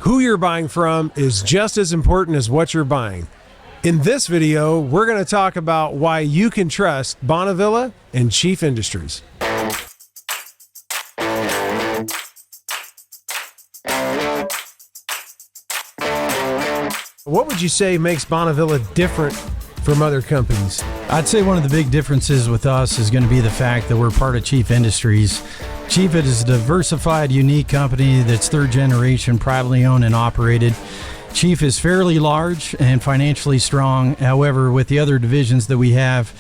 who you're buying from is just as important as what you're buying. In this video, we're going to talk about why you can trust BonnaVilla and Chief Industries. What would you say makes BonnaVilla different from other companies? I'd say one of the big differences with us is going to be the fact that we're part of Chief Industries. Chief is a diversified, unique company that's third generation, privately owned and operated. Chief is fairly large and financially strong. However, with the other divisions that we have,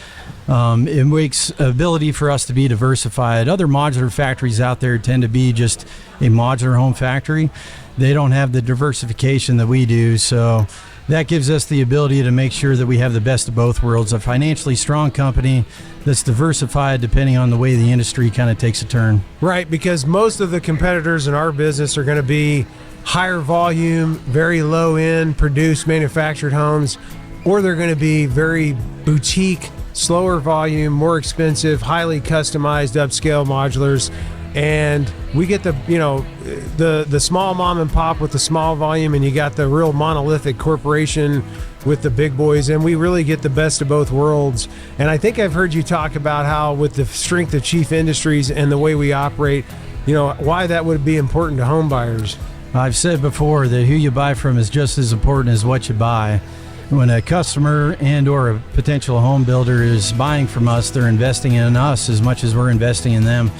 it makes ability for us to be diversified. Other modular factories out there tend to be just a modular home factory. They don't have the diversification that we do, so that gives us the ability to make sure that we have the best of both worlds, a financially strong company that's diversified depending on the way the industry kind of takes a turn. Right, because most of the competitors in our business are going to be higher volume, very low end, produced, manufactured homes, or they're going to be very boutique, slower volume, more expensive, highly customized, upscale modulars. And we get the small mom and pop with the small volume, and you got the real monolithic corporation with the big boys, and we really get the best of both worlds. And I think I've heard you talk about how with the strength of Chief Industries and the way we operate, why that would be important to home buyers. I've said before that who you buy from is just as important as what you buy. When a customer and or a potential home builder is buying from us, they're investing in us as much as we're investing in them.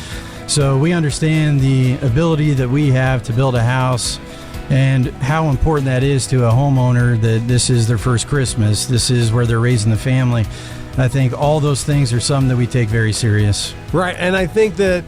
So we understand the ability that we have to build a house and how important that is to a homeowner, that this is their first Christmas. This is where they're raising the family. I think all those things are something that we take very serious. Right. And I think that,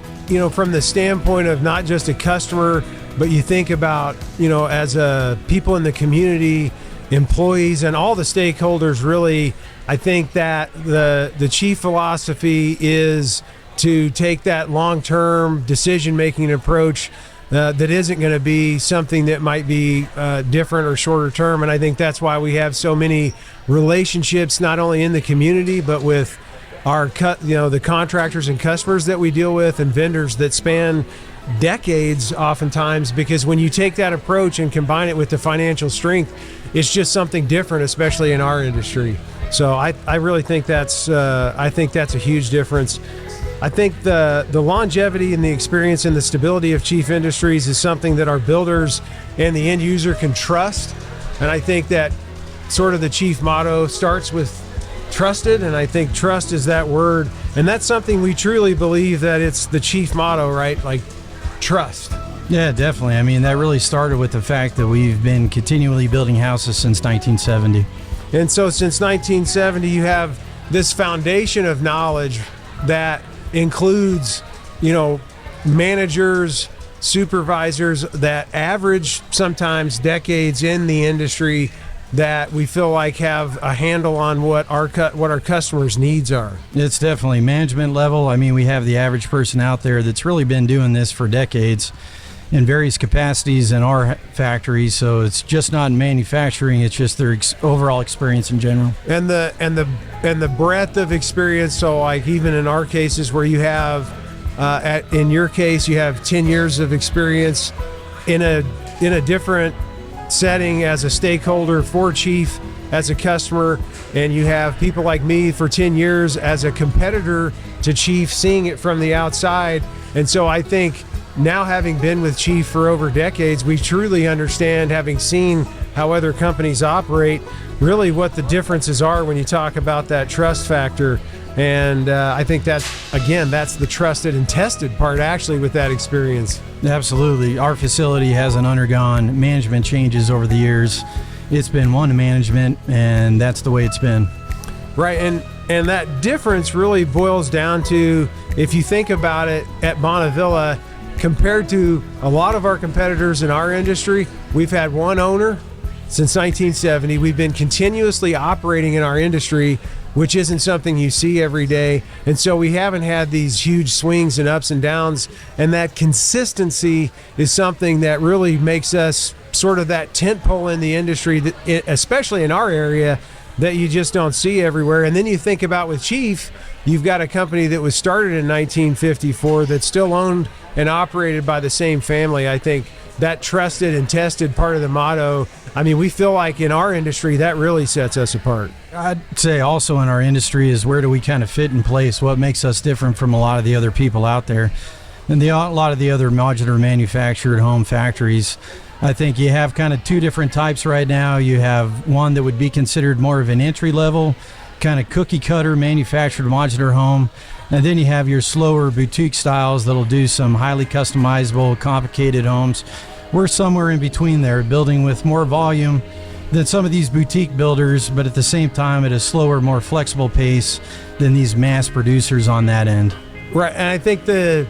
from the standpoint of not just a customer, but you think about, as a people in the community, employees and all the stakeholders, really, I think that the Chief philosophy is to take that long-term decision-making approach that isn't going to be something that might be different or shorter term. And I think that's why we have so many relationships, not only in the community, but with our the contractors and customers that we deal with and vendors that span decades oftentimes, because when you take that approach and combine it with the financial strength, it's just something different, especially in our industry. So I really think that's a huge difference. I think the longevity and the experience and the stability of Chief Industries is something that our builders and the end user can trust. And I think that sort of the Chief motto starts with trusted, and I think trust is that word. And that's something we truly believe that it's the Chief motto, right? Like trust. Yeah, definitely. I mean, that really started with the fact that we've been continually building houses since 1970. And so since 1970, you have this foundation of knowledge that includes, managers, supervisors that average sometimes decades in the industry that we feel like have a handle on what our customers' needs are. It's definitely management level. I mean, we have the average person out there that's really been doing this for decades in various capacities in our factory. So it's just not in manufacturing, it's just their overall experience in general. And the breadth of experience. So like even in our cases where you have, in your case, you have 10 years of experience in a different setting as a stakeholder for Chief, as a customer, and you have people like me for 10 years as a competitor to Chief, seeing it from the outside. And so I think now, having been with Chief for over decades, we truly understand, having seen how other companies operate, really what the differences are when you talk about that trust factor. And I think that's the trusted and tested part actually with that experience. Absolutely. Our facility hasn't undergone management changes over the years. It's been one management, and that's the way it's been. Right. And that difference really boils down to, if you think about it, at BonnaVilla, compared to a lot of our competitors in our industry, we've had one owner since 1970. We've been continuously operating in our industry, which isn't something you see every day. And so we haven't had these huge swings and ups and downs. And that consistency is something that really makes us sort of that tent pole in the industry, that, especially in our area, that you just don't see everywhere. And then you think about with Chief, you've got a company that was started in 1954 that's still owned and operated by the same family. I think that trusted and tested part of the motto, I mean, we feel like in our industry that really sets us apart. I'd say also in our industry is where do we kind of fit in place? What makes us different from a lot of the other people out there? And a lot of the other modular manufactured home factories, I think you have kind of two different types right now. You have one that would be considered more of an entry level, kind of cookie cutter manufactured modular home. And then you have your slower boutique styles that'll do some highly customizable, complicated homes. We're somewhere in between there, building with more volume than some of these boutique builders, but at the same time at a slower, more flexible pace than these mass producers on that end. Right, and I think the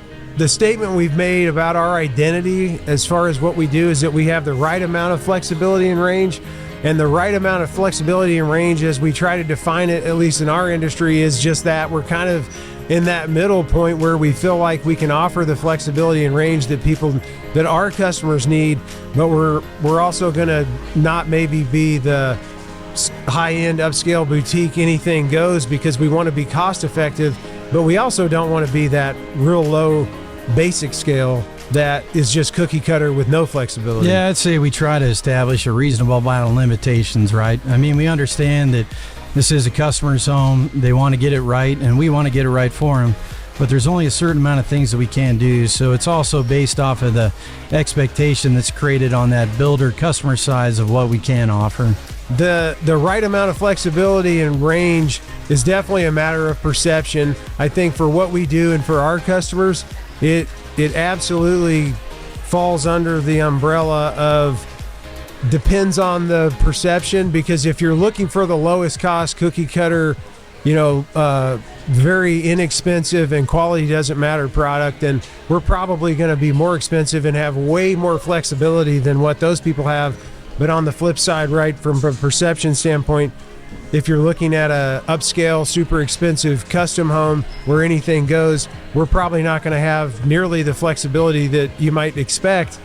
statement we've made about our identity as far as what we do is that we have the right amount of flexibility and range. And the right amount of flexibility and range, as we try to define it, at least in our industry, is just that we're kind of in that middle point where we feel like we can offer the flexibility and range that our customers need, but we're also going to not maybe be the high-end upscale boutique anything goes, because we want to be cost effective, but we also don't want to be that real low basic scale that is just cookie cutter with no flexibility. Yeah, I'd say we try to establish a reasonable amount of limitations, right? I mean, we understand that this is a customer's home. They want to get it right, and we want to get it right for them. But there's only a certain amount of things that we can do. So it's also based off of the expectation that's created on that builder customer size of what we can offer. The right amount of flexibility and range is definitely a matter of perception. I think for what we do and for our customers, it absolutely falls under the umbrella of depends on the perception, because if you're looking for the lowest cost cookie cutter, very inexpensive and quality doesn't matter product, then we're probably going to be more expensive and have way more flexibility than what those people have. But on the flip side, right, from a perception standpoint, if you're looking at a upscale, super expensive custom home where anything goes, we're probably not going to have nearly the flexibility that you might expect.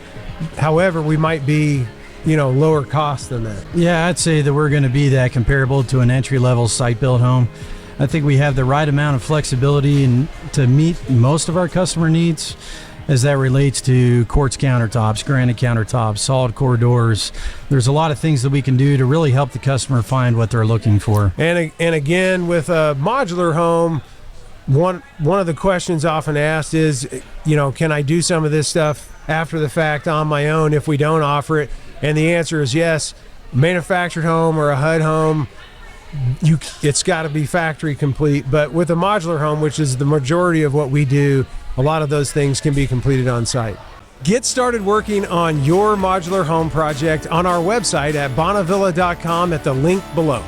However, we might be lower cost than that. Yeah, I'd say that we're going to be that comparable to an entry-level site-built home. I think we have the right amount of flexibility and to meet most of our customer needs as that relates to quartz countertops, granite countertops, solid core doors. There's a lot of things that we can do to really help the customer find what they're looking for. And again, with a modular home, one of the questions often asked is, can I do some of this stuff after the fact on my own if we don't offer it? And the answer is yes. Manufactured home or a HUD home, it's got to be factory complete. But with a modular home, which is the majority of what we do, a lot of those things can be completed on site. Get started working on your modular home project on our website at BonnaVilla.com at the link below.